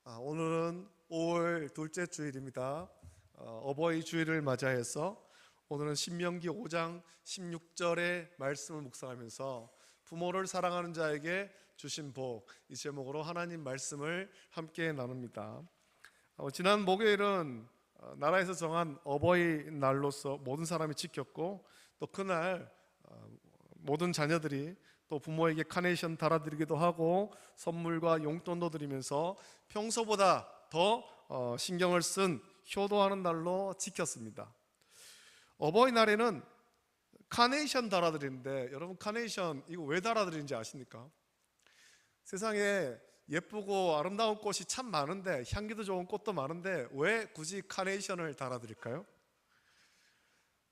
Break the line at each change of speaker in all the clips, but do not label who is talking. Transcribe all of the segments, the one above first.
오늘은 5월 둘째 주일입니다. 어버이 주일을 맞이해서 오늘은 신명기 5장 16절의 말씀을 묵상하면서 부모를 사랑하는 자에게 주신 복, 이 제목으로 하나님 말씀을 함께 나눕니다. 지난 목요일은 나라에서 정한 어버이날로서 모든 사람이 지켰고, 또 그날 모든 자녀들이 또 부모에게 카네이션 달아드리기도 하고 선물과 용돈도 드리면서 평소보다 더 신경을 쓴 효도하는 날로 지켰습니다. 어버이날에는 카네이션 달아드리는데, 여러분 카네이션 이거 왜 달아드리는지 아십니까? 세상에 예쁘고 아름다운 꽃이 참 많은데, 향기도 좋은 꽃도 많은데 왜 굳이 카네이션을 달아드릴까요?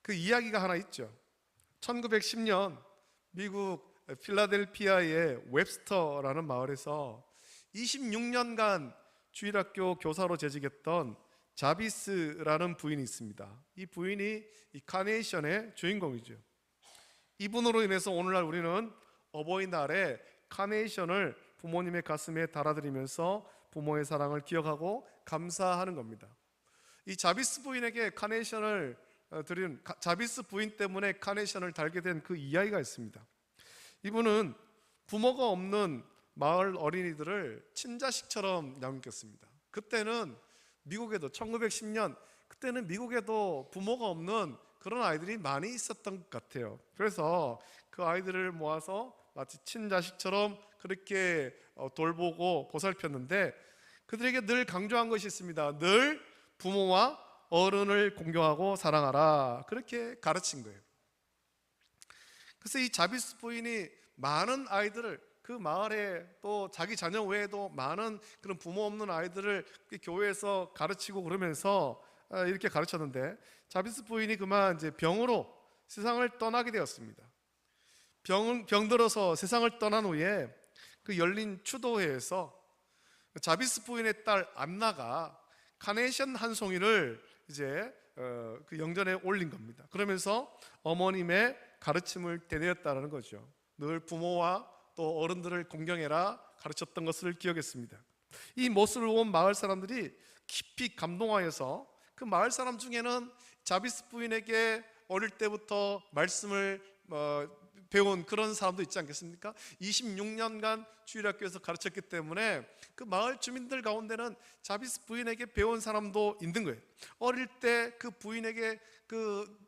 그 이야기가 하나 있죠. 1910년 미국 필라델피아의 웹스터라는 마을에서 26년간 주일학교 교사로 재직했던 자비스라는 부인이 있습니다. 이 부인이 이 카네이션의 주인공이죠. 이분으로 인해서 오늘날 우리는 어버이날에 카네이션을 부모님의 가슴에 달아드리면서 부모의 사랑을 기억하고 감사하는 겁니다. 이 자비스 부인에게 카네이션을 드린, 자비스 부인 때문에 카네이션을 달게 된 그 이야기가 있습니다. 이분은 부모가 없는 마을 어린이들을 친자식처럼 양육했습니다. 그때는 미국에도 1910년, 그때는 미국에도 부모가 없는 그런 아이들이 많이 있었던 것 같아요. 그래서 그 아이들을 모아서 마치 친자식처럼 그렇게 돌보고 보살폈는데, 그들에게 늘 강조한 것이 있습니다. 늘 부모와 어른을 공경하고 사랑하라, 그렇게 가르친 거예요. 그래서 이 자비스 부인이 많은 아이들을, 그 마을에 또 자기 자녀 외에도 많은 그런 부모 없는 아이들을 교회에서 가르치고 그러면서 이렇게 가르쳤는데, 자비스 부인이 그만 이제 병으로 세상을 떠나게 되었습니다. 병들어서 세상을 떠난 후에 그 열린 추도회에서 자비스 부인의 딸 안나가 카네이션 한 송이를 이제 그 영전에 올린 겁니다. 그러면서 어머님의 가르침을 되뇌었다는 거죠. 늘 부모와 또 어른들을 공경해라 가르쳤던 것을 기억했습니다. 이 모습을 본 마을 사람들이 깊이 감동하여서, 그 마을 사람 중에는 자비스 부인에게 어릴 때부터 말씀을 배운 그런 사람도 있지 않겠습니까? 26년간 주일학교에서 가르쳤기 때문에 그 마을 주민들 가운데는 자비스 부인에게 배운 사람도 있는 거예요. 어릴 때 그 부인에게 그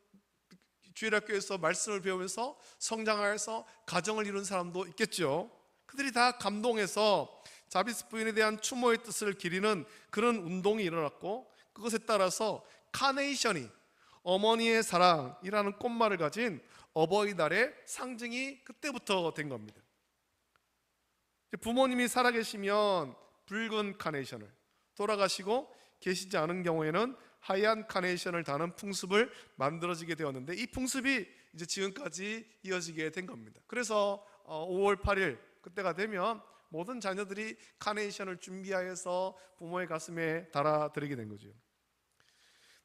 주일학교에서 말씀을 배우면서 성장하여서 가정을 이룬 사람도 있겠죠. 그들이 다 감동해서 자비스 부인에 대한 추모의 뜻을 기리는 그런 운동이 일어났고, 그것에 따라서 카네이션이 어머니의 사랑이라는 꽃말을 가진 어버이날의 상징이 그때부터 된 겁니다. 부모님이 살아계시면 붉은 카네이션을, 돌아가시고 계시지 않은 경우에는 하얀 카네이션을 다는 풍습을 만들어지게 되었는데, 이 풍습이 이제 지금까지 이어지게 된 겁니다. 그래서 5월 8일 그때가 되면 모든 자녀들이 카네이션을 준비하여서 부모의 가슴에 달아드리게 된 거죠.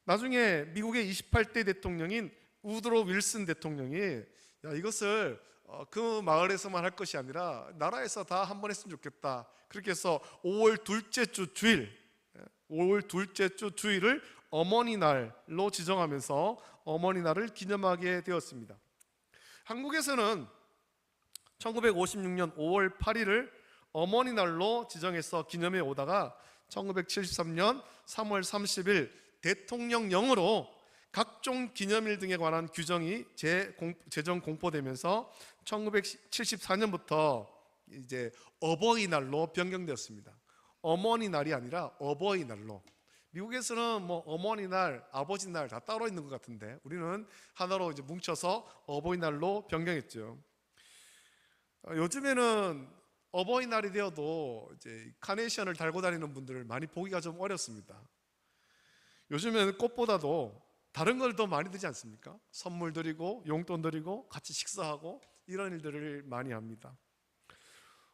나중에 미국의 28대 대통령인 우드로 윌슨 대통령이 이것을 그 마을에서만 할 것이 아니라 나라에서 다 한 번 했으면 좋겠다, 그렇게 해서 5월 둘째 주 주일을 어머니 날로 지정하면서 어머니 날을 기념하게 되었습니다. 한국에서는 1956년 5월 8일을 어머니 날로 지정해서 기념해 오다가 1973년 3월 30일 대통령령으로 각종 기념일 등에 관한 규정이 제정 공포되면서 1974년부터 이제 어버이날로 변경되었습니다. 어머니날이 아니라 어버이날로. 미국에서는 뭐 어머니날, 아버지날 다 따로 있는 것 같은데, 우리는 하나로 이제 뭉쳐서 어버이날로 변경했죠. 요즘에는 어버이날이 되어도 이제 카네이션을 달고 다니는 분들을 많이 보기가 좀 어렵습니다. 요즘에는 꽃보다도 다른 걸 더 많이 드지 않습니까? 선물 드리고 용돈 드리고 같이 식사하고 이런 일들을 많이 합니다.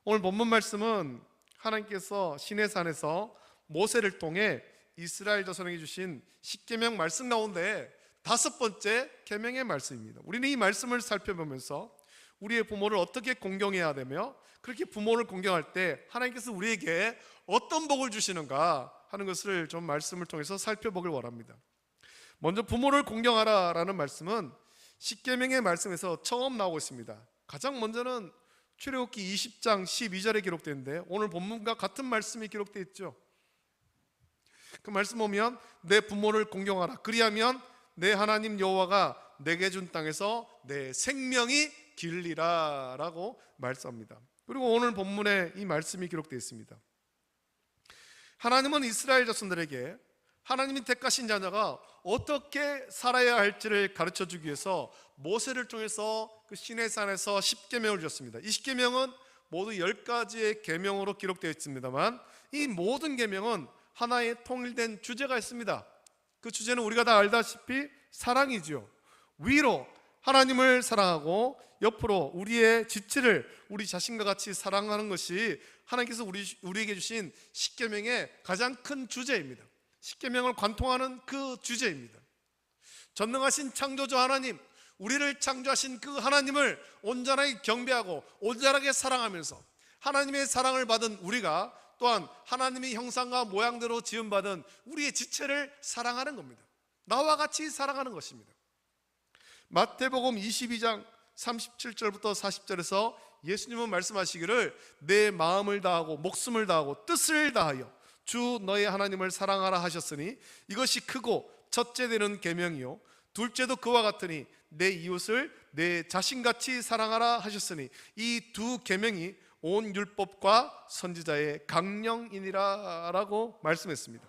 오늘 본문 말씀은 하나님께서 시내산에서 모세를 통해 이스라엘 자손에게 주신 십계명 말씀 가운데 5번째 계명의 말씀입니다. 우리는 이 말씀을 살펴보면서 우리의 부모를 어떻게 공경해야 되며, 그렇게 부모를 공경할 때 하나님께서 우리에게 어떤 복을 주시는가 하는 것을 좀 말씀을 통해서 살펴보길 원합니다. 먼저 부모를 공경하라라는 말씀은 십계명의 말씀에서 처음 나오고 있습니다. 가장 먼저는 출애굽기 20장 12절에 기록되어 있는데 오늘 본문과 같은 말씀이 기록되어 있죠. 그 말씀 보면 내 부모를 공경하라 그리하면 내 하나님 여호와가 내게 준 땅에서 내 생명이 길리라 라고 말씀합니다. 그리고 오늘 본문에 이 말씀이 기록되어 있습니다. 하나님은 이스라엘 자손들에게 하나님이 택하신 자녀가 어떻게 살아야 할지를 가르쳐주기 위해서 모세를 통해서 그 시내산에서 십계명을 주셨습니다. 이 십계명은 모두 10가지의 계명으로 기록되어 있습니다만 이 모든 계명은 하나의 통일된 주제가 있습니다. 그 주제는 우리가 다 알다시피 사랑이죠. 위로 하나님을 사랑하고 옆으로 우리의 지체를 우리 자신과 같이 사랑하는 것이 하나님께서 우리에게 주신 십계명의 가장 큰 주제입니다. 십계명을 관통하는 그 주제입니다. 전능하신 창조주 하나님, 우리를 창조하신 그 하나님을 온전하게 경배하고 온전하게 사랑하면서 하나님의 사랑을 받은 우리가 또한 하나님의 형상과 모양대로 지음받은 우리의 지체를 사랑하는 겁니다. 나와 같이 사랑하는 것입니다. 마태복음 22장 37절부터 40절에서 예수님은 말씀하시기를 내 마음을 다하고 목숨을 다하고 뜻을 다하여 주 너의 하나님을 사랑하라 하셨으니 이것이 크고 첫째 되는 계명이요 둘째도 그와 같으니 내 이웃을 내 자신같이 사랑하라 하셨으니 이 두 계명이 온 율법과 선지자의 강령이니라 라고 말씀했습니다.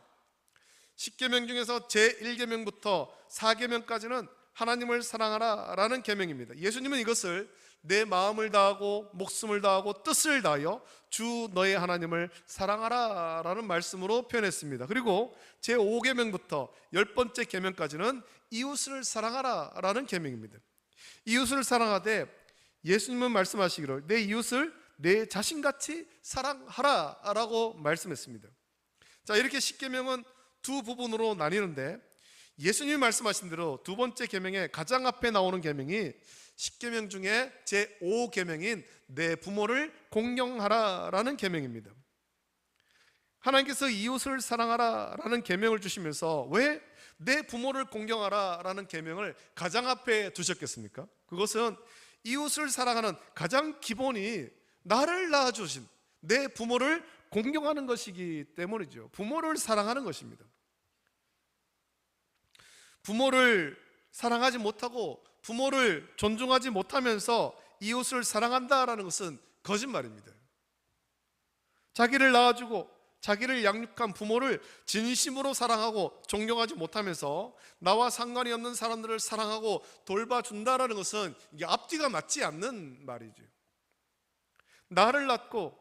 10계명 중에서 제1계명부터 4계명까지는 하나님을 사랑하라 라는 계명입니다. 예수님은 이것을 내 마음을 다하고 목숨을 다하고 뜻을 다하여 주 너의 하나님을 사랑하라 라는 말씀으로 표현했습니다. 그리고 제5계명부터 10번째 계명까지는 이웃을 사랑하라 라는 계명입니다. 이웃을 사랑하되 예수님은 말씀하시기를 내 이웃을 내 자신같이 사랑하라 라고 말씀했습니다. 자, 이렇게 10계명은 두 부분으로 나뉘는데 예수님이 말씀하신 대로 두 번째 계명의 가장 앞에 나오는 계명이 10계명 중에 제5계명인 내 부모를 공경하라 라는 계명입니다. 하나님께서 이웃을 사랑하라 라는 계명을 주시면서 왜 내 부모를 공경하라 라는 계명을 가장 앞에 두셨겠습니까? 그것은 이웃을 사랑하는 가장 기본이 나를 낳아주신 내 부모를 공경하는 것이기 때문이죠. 부모를 사랑하는 것입니다. 부모를 사랑하지 못하고 부모를 존중하지 못하면서 이웃을 사랑한다라는 것은 거짓말입니다. 자기를 낳아주고 자기를 양육한 부모를 진심으로 사랑하고 존경하지 못하면서 나와 상관이 없는 사람들을 사랑하고 돌봐준다라는 것은 이게 앞뒤가 맞지 않는 말이죠. 나를 낳고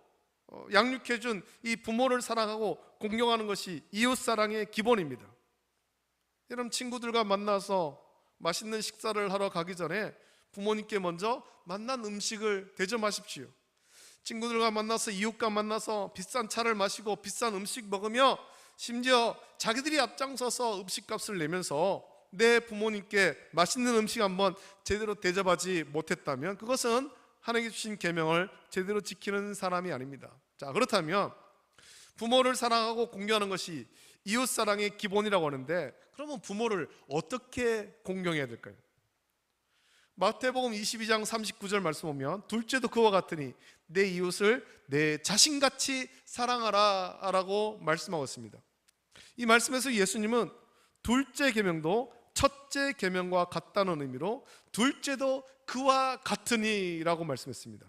양육해준 이 부모를 사랑하고 공경하는 것이 이웃사랑의 기본입니다. 여러분, 친구들과 만나서 맛있는 식사를 하러 가기 전에 부모님께 먼저 맛난 음식을 대접하십시오. 친구들과 만나서 이웃과 만나서 비싼 차를 마시고 비싼 음식 먹으며 심지어 자기들이 앞장서서 음식값을 내면서 내 부모님께 맛있는 음식 한번 제대로 대접하지 못했다면 그것은 하나님께 주신 계명을 제대로 지키는 사람이 아닙니다. 자, 그렇다면 부모를 사랑하고 공경하는 것이 이웃사랑의 기본이라고 하는데 그러면 부모를 어떻게 공경해야 될까요? 마태복음 22장 39절 말씀 보면 둘째도 그와 같으니 내 이웃을 내 자신같이 사랑하라 라고 말씀하고 있습니다. 이 말씀에서 예수님은 둘째 계명도 첫째 계명과 같다는 의미로 둘째도 그와 같으니 라고 말씀했습니다.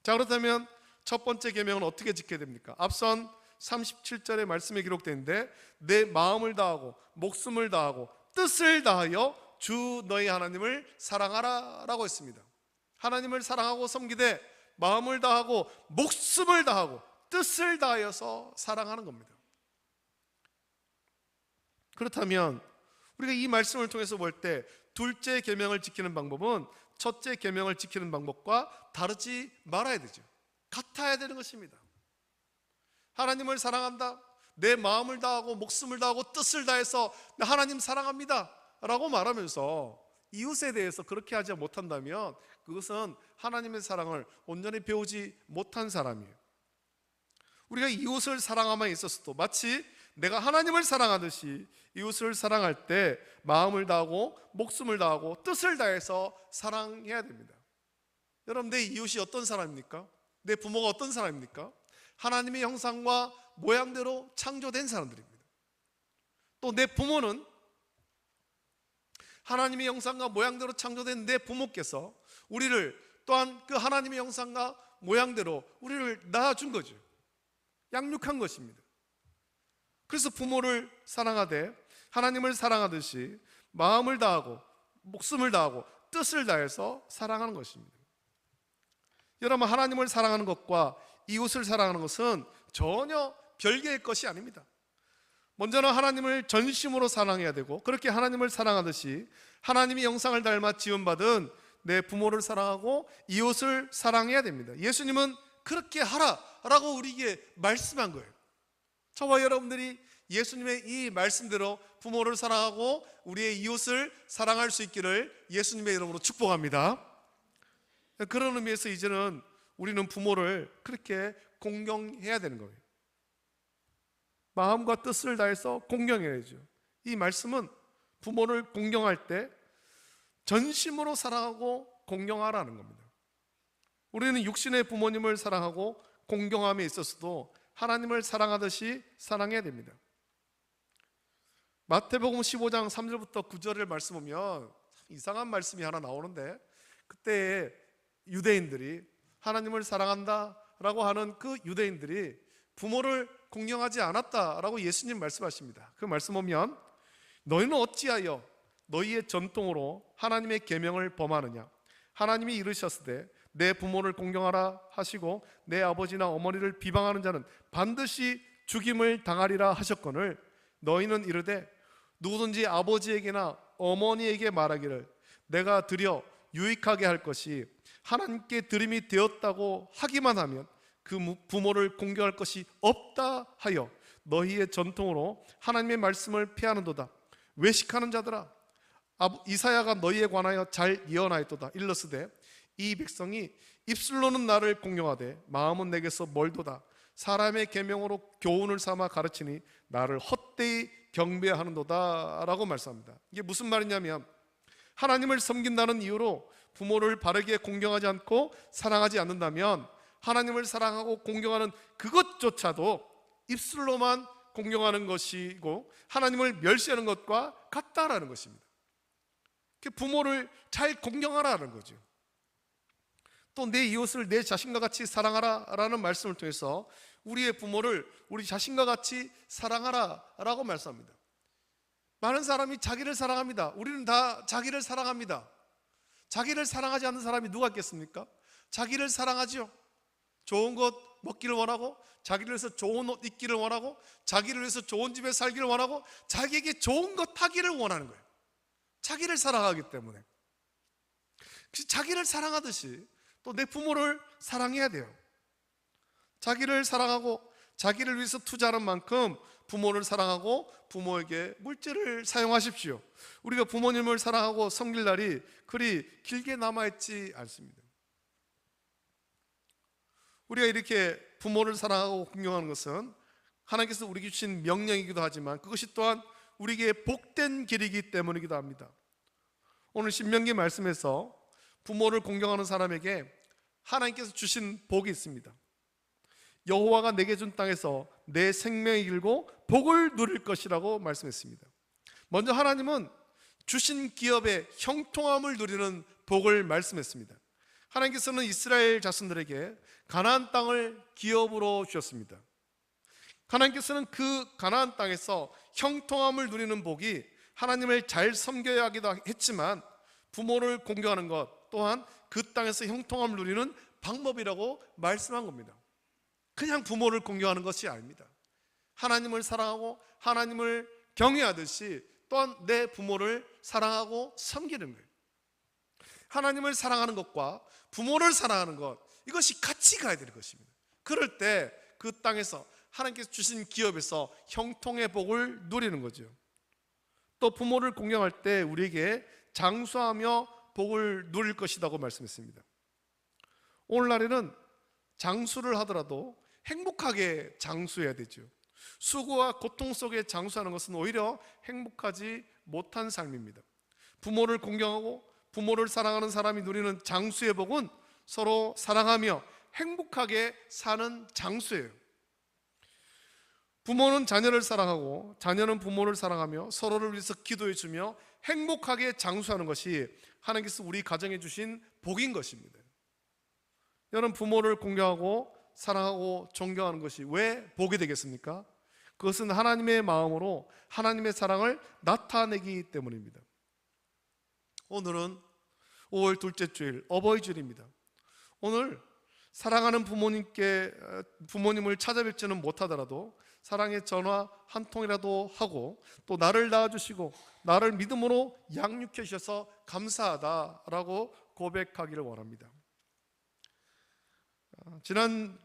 자, 그렇다면 첫 번째 계명은 어떻게 지켜야 됩니까? 앞선 37절의 말씀에 기록되어 있는데 내 마음을 다하고 목숨을 다하고 뜻을 다하여 주 너희 하나님을 사랑하라 라고 했습니다. 하나님을 사랑하고 섬기되 마음을 다하고 목숨을 다하고 뜻을 다하여서 사랑하는 겁니다. 그렇다면 우리가 이 말씀을 통해서 볼 때 둘째 계명을 지키는 방법은 첫째 계명을 지키는 방법과 다르지 말아야 되죠. 같아야 되는 것입니다. 하나님을 사랑한다, 내 마음을 다하고 목숨을 다하고 뜻을 다해서 하나님 사랑합니다 라고 말하면서 이웃에 대해서 그렇게 하지 못한다면 그것은 하나님의 사랑을 온전히 배우지 못한 사람이에요. 우리가 이웃을 사랑함에 있어서도 마치 내가 하나님을 사랑하듯이 이웃을 사랑할 때 마음을 다하고 목숨을 다하고 뜻을 다해서 사랑해야 됩니다. 여러분, 내 이웃이 어떤 사람입니까? 내 부모가 어떤 사람입니까? 하나님의 형상과 모양대로 창조된 사람들입니다. 또 내 부모는 하나님의 형상과 모양대로 창조된 내 부모께서 우리를 또한 그 하나님의 형상과 모양대로 우리를 낳아준 거죠. 양육한 것입니다. 그래서 부모를 사랑하되 하나님을 사랑하듯이 마음을 다하고 목숨을 다하고 뜻을 다해서 사랑하는 것입니다. 여러분, 하나님을 사랑하는 것과 이웃을 사랑하는 것은 전혀 별개의 것이 아닙니다. 먼저는 하나님을 전심으로 사랑해야 되고, 그렇게 하나님을 사랑하듯이 하나님의 형상을 닮아 지음받은 내 부모를 사랑하고 이웃을 사랑해야 됩니다. 예수님은 그렇게 하라라고 우리에게 말씀한 거예요. 저와 여러분들이 예수님의 이 말씀대로 부모를 사랑하고 우리의 이웃을 사랑할 수 있기를 예수님의 이름으로 축복합니다. 그런 의미에서 이제는 우리는 부모를 그렇게 공경해야 되는 거예요. 마음과 뜻을 다해서 공경해야죠. 이 말씀은 부모를 공경할 때 전심으로 사랑하고 공경하라는 겁니다. 우리는 육신의 부모님을 사랑하고 공경함에 있어서도 하나님을 사랑하듯이 사랑해야 됩니다. 마태복음 15장 3절부터 9절을 말씀 보면 이상한 말씀이 하나 나오는데, 그때 유대인들이 하나님을 사랑한다라고 하는 그 유대인들이 부모를 공경하지 않았다라고 예수님 말씀하십니다. 그 말씀 보면 너희는 어찌하여 너희의 전통으로 하나님의 계명을 범하느냐? 하나님이 이르셨으되 내 부모를 공경하라 하시고 내 아버지나 어머니를 비방하는 자는 반드시 죽임을 당하리라 하셨거늘 너희는 이르되 누구든지 아버지에게나 어머니에게 말하기를 내가 드려 유익하게 할 것이 하나님께 드림이 되었다고 하기만 하면 그 부모를 공경할 것이 없다 하여 너희의 전통으로 하나님의 말씀을 피하는도다. 외식하는 자들아, 이사야가 너희에 관하여 잘 예언하였도다. 일러스되 이 백성이 입술로는 나를 공경하되 마음은 내게서 멀도다. 사람의 계명으로 교훈을 삼아 가르치니 나를 헛되이 경배하는도다 라고 말씀합니다. 이게 무슨 말이냐면, 하나님을 섬긴다는 이유로 부모를 바르게 공경하지 않고 사랑하지 않는다면 하나님을 사랑하고 공경하는 그것조차도 입술로만 공경하는 것이고 하나님을 멸시하는 것과 같다라는 것입니다. 부모를 잘 공경하라는 거죠. 또 내 이웃을 내 자신과 같이 사랑하라라는 말씀을 통해서 우리의 부모를 우리 자신과 같이 사랑하라라고 말씀합니다. 많은 사람이 자기를 사랑합니다. 우리는 다 자기를 사랑합니다. 자기를 사랑하지 않는 사람이 누가 있겠습니까? 자기를 사랑하죠. 좋은 것 먹기를 원하고, 자기를 위해서 좋은 옷 입기를 원하고, 자기를 위해서 좋은 집에 살기를 원하고, 자기에게 좋은 것 하기를 원하는 거예요. 자기를 사랑하기 때문에. 자기를 사랑하듯이 또 내 부모를 사랑해야 돼요. 자기를 사랑하고 자기를 위해서 투자하는 만큼 부모를 사랑하고 부모에게 물질을 사용하십시오. 우리가 부모님을 사랑하고 섬길 날이 그리 길게 남아있지 않습니다. 우리가 이렇게 부모를 사랑하고 공경하는 것은 하나님께서 우리에게 주신 명령이기도 하지만 그것이 또한 우리에게 복된 길이기 때문이기도 합니다. 오늘 신명기 말씀에서 부모를 공경하는 사람에게 하나님께서 주신 복이 있습니다. 여호와가 내게 준 땅에서 내 생명이 길고 복을 누릴 것이라고 말씀했습니다. 먼저 하나님은 주신 기업의 형통함을 누리는 복을 말씀했습니다. 하나님께서는 이스라엘 자손들에게 가나안 땅을 기업으로 주셨습니다. 하나님께서는 그 가나안 땅에서 형통함을 누리는 복이 하나님을 잘 섬겨야 하기도 했지만 부모를 공경하는 것 또한 그 땅에서 형통함을 누리는 방법이라고 말씀한 겁니다. 그냥 부모를 공경하는 것이 아닙니다. 하나님을 사랑하고 하나님을 경외하듯이 또한 내 부모를 사랑하고 섬기는 거예요. 하나님을 사랑하는 것과 부모를 사랑하는 것, 이것이 같이 가야 되는 것입니다. 그럴 때 그 땅에서 하나님께서 주신 기업에서 형통의 복을 누리는 거죠. 또 부모를 공경할 때 우리에게 장수하며 복을 누릴 것이라고 말씀했습니다. 오늘날에는 장수를 하더라도 행복하게 장수해야 되죠. 수고와 고통 속에 장수하는 것은 오히려 행복하지 못한 삶입니다. 부모를 공경하고 부모를 사랑하는 사람이 누리는 장수의 복은 서로 사랑하며 행복하게 사는 장수예요. 부모는 자녀를 사랑하고 자녀는 부모를 사랑하며 서로를 위해서 기도해주며 행복하게 장수하는 것이 하나님께서 우리 가정에 주신 복인 것입니다. 여러분, 부모를 공경하고 사랑하고 존경하는 것이 왜 복이 되겠습니까? 그것은 하나님의 마음으로 하나님의 사랑을 나타내기 때문입니다. 오늘은 5월 둘째 주일 어버이 주일입니다. 오늘 사랑하는 부모님을 찾아뵙지는 못하더라도 사랑의 전화 한 통이라도 하고 또 나를 낳아주시고 나를 믿음으로 양육해 주셔서 감사하다라고 고백하기를 원합니다. 지난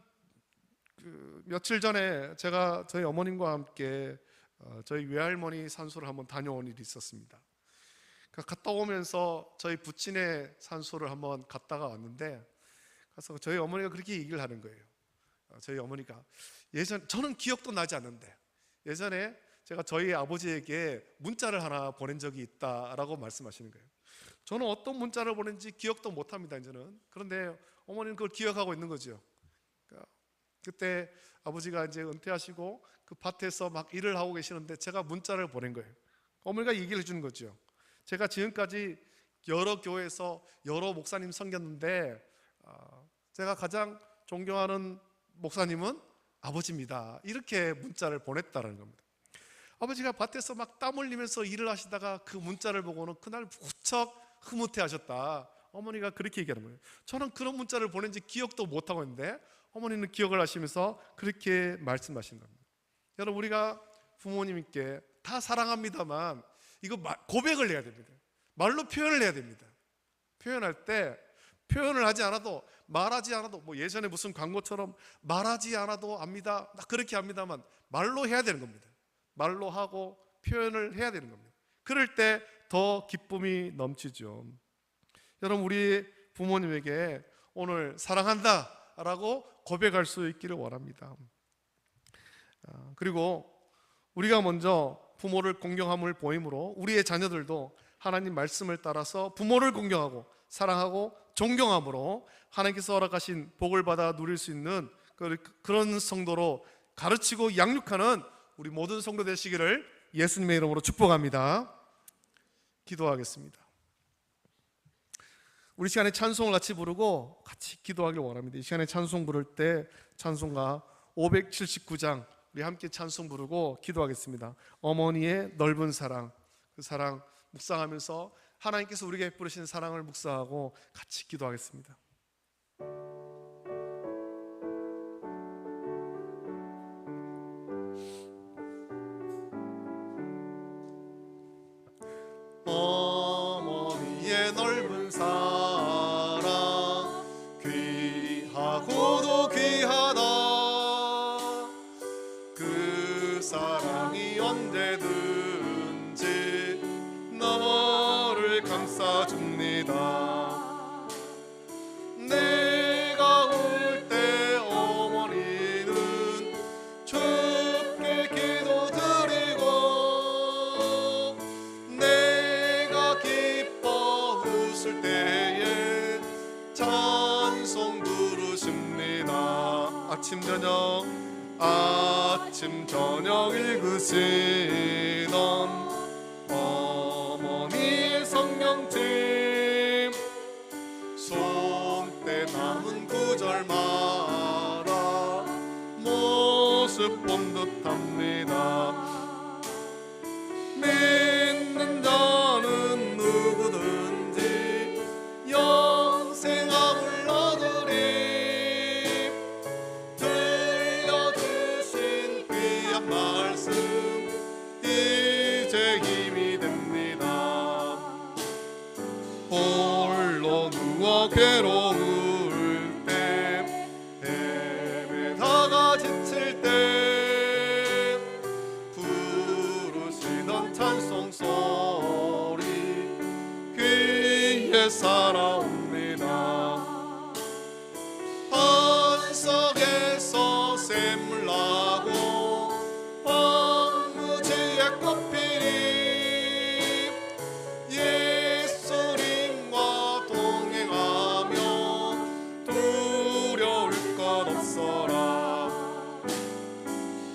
며칠 전에 제가 저희 어머님과 함께 저희 외할머니 산소를 한번 다녀온 일이 있었습니다. 갔다 오면서 저희 부친의 산소를 한번 갔다가 왔는데, 그래서 저희 어머니가 그렇게 얘기를 하는 거예요. 저희 어머니가 저는 기억도 나지 않는데 예전에 제가 저희 아버지에게 문자를 하나 보낸 적이 있다라고 말씀하시는 거예요. 저는 어떤 문자를 보낸지 기억도 못합니다, 이제는. 그런데 어머니는 그걸 기억하고 있는 거죠. 그때 아버지가 이제 은퇴하시고 그 밭에서 막 일을 하고 계시는데 제가 문자를 보낸 거예요. 어머니가 얘기를 해주는 거죠. 제가 지금까지 여러 교회에서 여러 목사님 섬겼는데 제가 가장 존경하는 목사님은 아버지입니다. 이렇게 문자를 보냈다는 겁니다. 아버지가 밭에서 막 땀 흘리면서 일을 하시다가 그 문자를 보고는 그날 무척 흐뭇해 하셨다. 어머니가 그렇게 얘기하는 거예요. 저는 그런 문자를 보낸지 기억도 못하고 있는데 어머니는 기억을 하시면서 그렇게 말씀하신 겁니다. 여러분, 우리가 부모님께 다 사랑합니다만 이거 고백을 해야 됩니다. 말로 표현을 해야 됩니다. 표현할 때 표현을 하지 않아도, 말하지 않아도, 예전에 무슨 광고처럼 말하지 않아도 압니다, 나 그렇게 합니다만 말로 해야 되는 겁니다. 말로 하고 표현을 해야 되는 겁니다. 그럴 때 더 기쁨이 넘치죠. 여러분, 우리 부모님에게 오늘 사랑한다 라고 고백할 수 있기를 원합니다. 그리고 우리가 먼저 부모를 공경함을 보임으로 우리의 자녀들도 하나님 말씀을 따라서 부모를 공경하고 사랑하고 존경함으로 하나님께서 허락하신 복을 받아 누릴 수 있는 그런 성도로 가르치고 양육하는 우리 모든 성도 되시기를 예수님의 이름으로 축복합니다. 기도하겠습니다. 우리 시간에 찬송을 같이 부르고 같이 기도하길 원합니다. 이 시간에 찬송 부를 때 찬송가 579장 우리 함께 찬송 부르고 기도하겠습니다. 어머니의 넓은 사랑, 그 사랑 묵상하면서 하나님께서 우리에게 베푸신 사랑을 묵상하고 같이 기도하겠습니다. 어머니의 넓은 사랑 귀하고도 귀하다. 그 사랑이 언제든지 너를 감싸줍니다. 내가 울 때 어머니는 주께 기도드리고 내가 기뻐 웃을 때에 찬송 부르십니다. 아침 저녁 읽으시던 어머니의 성경책 손때 남은 구절마다 모습 본 듯합니다. 믿는 자는 누구든지 영생함을 얻으리. 들려주신 귀한 말씀 이제 힘이 됩니다. 홀로 누워 괴로울 때 헤매다가 지칠 때 부르시던 찬송 소리 귀에 살아옵니다. 반석에서 꽃피리 예수님과 동행하며 두려울 것 없어라.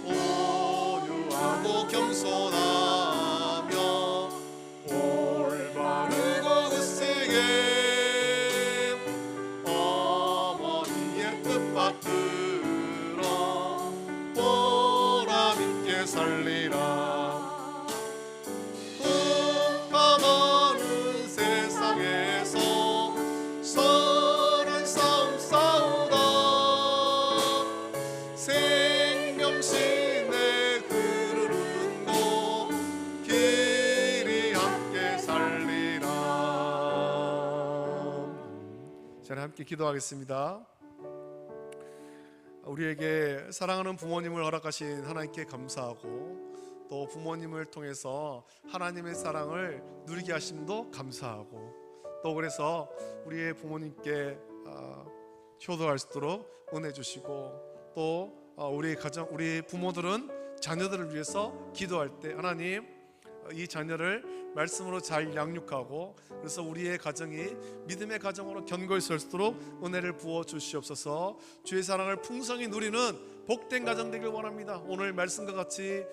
온유하고 겸손하며 올바르고 으세게 어머니의 뜻받들어 보람있게 살리라. 흑암하는 세상에서 선한 싸움 싸우다 생명신에 흐르는 곳 길이 함께 살리라. 자, 함께 기도하겠습니다. 우리에게 사랑하는 부모님을 허락하신 하나님께 감사하고, 또 부모님을 통해서 하나님의 사랑을 누리게 하심도 감사하고, 또 그래서 우리의 부모님께 효도할 수 있도록 은혜 주시고, 또 우리 가정, 우리 부모들은 자녀들을 위해서 기도할 때 하나님 이 자녀를 말씀으로 잘 양육하고, 그래서 우리의 가정이 믿음의 가정으로 견고히 설 수 있도록 은혜를 부어 주시옵소서. 주의 사랑을 풍성히 누리는 복된 가정 되길 원합니다. 오늘 말씀과 같이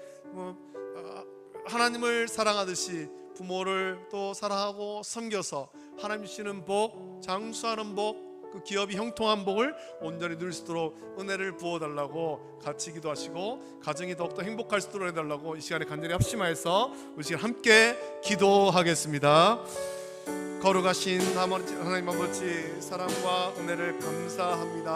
하나님을 사랑하듯이 부모를 또 사랑하고 섬겨서 하나님 주시는 복, 장수하는 복, 그 기업이 형통한 복을 온전히 누릴 수 있도록 은혜를 부어달라고 같이 기도하시고, 가정이 더욱더 행복할 수 있도록 해달라고 이 시간에 간절히 합심하여서 우리 시간 함께 기도하겠습니다. 거룩하신 하나님 아버지, 사랑과 은혜를 감사합니다.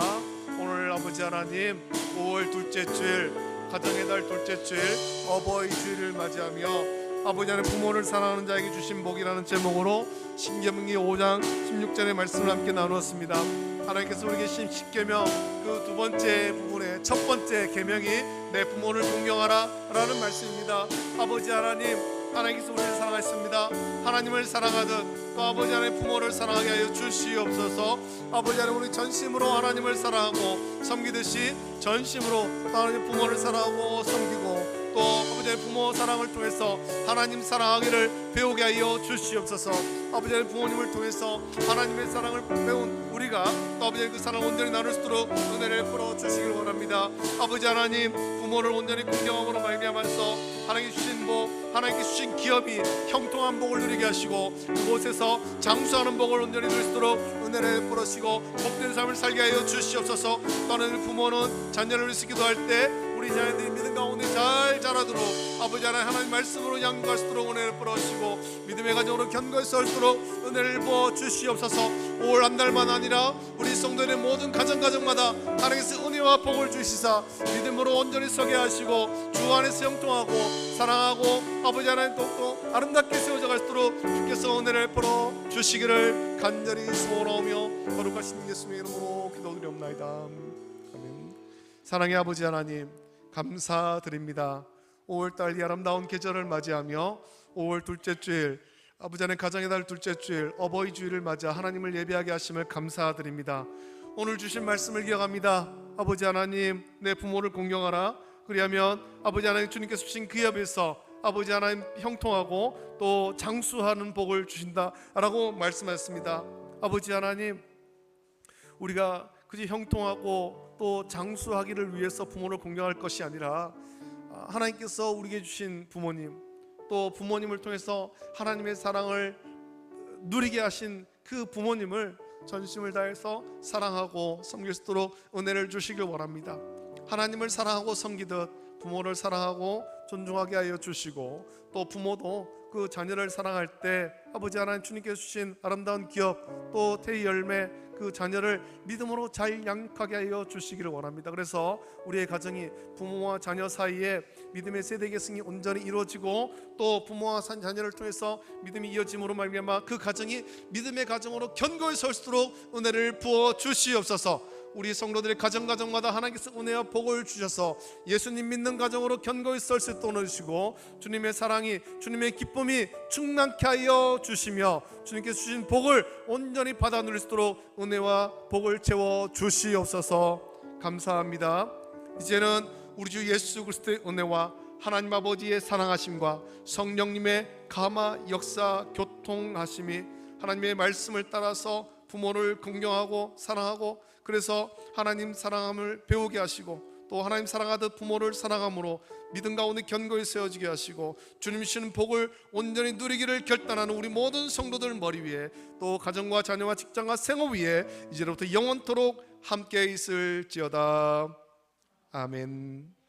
오늘 아버지 하나님 5월 둘째 주일, 가정의 달 둘째 주일, 어버이 주일을 맞이하며 아버지 하나님 부모를 사랑하는 자에게 주신 복이라는 제목으로 신명기 5장 16절의 말씀을 함께 나누었습니다. 하나님께서 우리에게 주신 십계명 그 두 번째 부분의 첫 번째 계명이 내 부모를 존경하라 라는 말씀입니다. 아버지 하나님, 하나님께서 우리를 사랑하셨습니다. 하나님을 사랑하듯 또 아버지 하나님 부모를 사랑하게 하여 주시옵소서. 아버지 하나님, 우리 전심으로 하나님을 사랑하고 섬기듯이 전심으로 하나님 부모를 사랑하고 섬기고, 또 아버지 하나님 부모 사랑을 통해서 하나님 사랑하기를 배우게 하여 주시옵소서. 아버지 하나님 부모님을 통해서 하나님의 사랑을 배운 우리가 또 아버지 하나님 그 사랑을 온전히 나눌 수 있도록 은혜를 풀어 주시길 원합니다. 아버지 하나님, 부모를 온전히 공경함으로 말미암아서 하나님께 주신 복, 하나님께 주신 기업이 형통한 복을 누리게 하시고, 그곳에서 장수하는 복을 온전히 누릴 수 있도록 은혜를 풀어주시고 복된 삶을 살게 하여 주시옵소서. 또는 부모는 자녀를 위해서 기도할 때 우리 자녀들이 믿음 가운데 잘 자라도록 아버지 하나님 말씀으로 양육할 수 있도록 은혜를 풀어주시고, 믿음의 가정으로 견고히 설 수 있도록 은혜를 부어 주시옵소서. 5월 한 달만 아니라 우리 성도의 모든 가정마다 하나님께서 은혜와 복을 주시사 믿음으로 온전히 서게 하시고 주 안에서 형통하고 사랑하고 아버지 하나님 또 아름답게 세워져 갈 수 있도록 주께서 은혜를 풀어 주시기를 간절히 소원하며 거룩하신 예수님의 이름으로 기도드리옵나이다. 아멘. 사랑의 아버지 하나님, 감사드립니다. 5월달 이 아름다운 계절을 맞이하며 5월 둘째 주일, 아버지 하나님 가정의 달 둘째 주일, 어버이 주일을 맞아 하나님을 예배하게 하심을 감사드립니다. 오늘 주신 말씀을 기억합니다. 아버지 하나님, 내 부모를 공경하라. 그리하면 아버지 하나님 주님께서 주신 그 옆에서 아버지 하나님 형통하고 또 장수하는 복을 주신다라고 말씀하셨습니다. 아버지 하나님, 우리가 그저 형통하고 또 장수하기를 위해서 부모를 공경할 것이 아니라 하나님께서 우리에게 주신 부모님, 또 부모님을 통해서 하나님의 사랑을 누리게 하신 그 부모님을 전심을 다해서 사랑하고 섬길 수 있도록 은혜를 주시길 원합니다. 하나님을 사랑하고 섬기듯 부모를 사랑하고 존중하게 하여 주시고, 또 부모도 그 자녀를 사랑할 때 아버지 하나님 주님께서 주신 아름다운 기업 또 태의 열매 그 자녀를 믿음으로 잘 양육하게 하여 주시기를 원합니다. 그래서 우리의 가정이 부모와 자녀 사이에 믿음의 세대 계승이 온전히 이루어지고, 또 부모와 자녀를 통해서 믿음이 이어짐으로 말미암아 그 가정이 믿음의 가정으로 견고히 설 수 있도록 은혜를 부어 주시옵소서. 우리 성도들의 가정마다 하나님께서 은혜와 복을 주셔서 예수님 믿는 가정으로 견고히 설 수 있도록 해주시고, 주님의 사랑이, 주님의 기쁨이 충만케 하여 주시며 주님께서 주신 복을 온전히 받아 누릴 수 있도록 은혜와 복을 채워 주시옵소서. 감사합니다. 이제는 우리 주 예수 그리스도의 은혜와 하나님 아버지의 사랑하심과 성령님의 감화 역사 교통하심이 하나님의 말씀을 따라서 부모를 긍정하고 사랑하고, 그래서 하나님 사랑함을 배우게 하시고, 또 하나님 사랑하듯 부모를 사랑함으로 믿음 가운데 견고히 세워지게 하시고, 주님 주시는 복을 온전히 누리기를 결단하는 우리 모든 성도들 머리 위에, 또 가정과 자녀와 직장과 생업 위에 이제로부터 영원토록 함께 있을지어다. 아멘.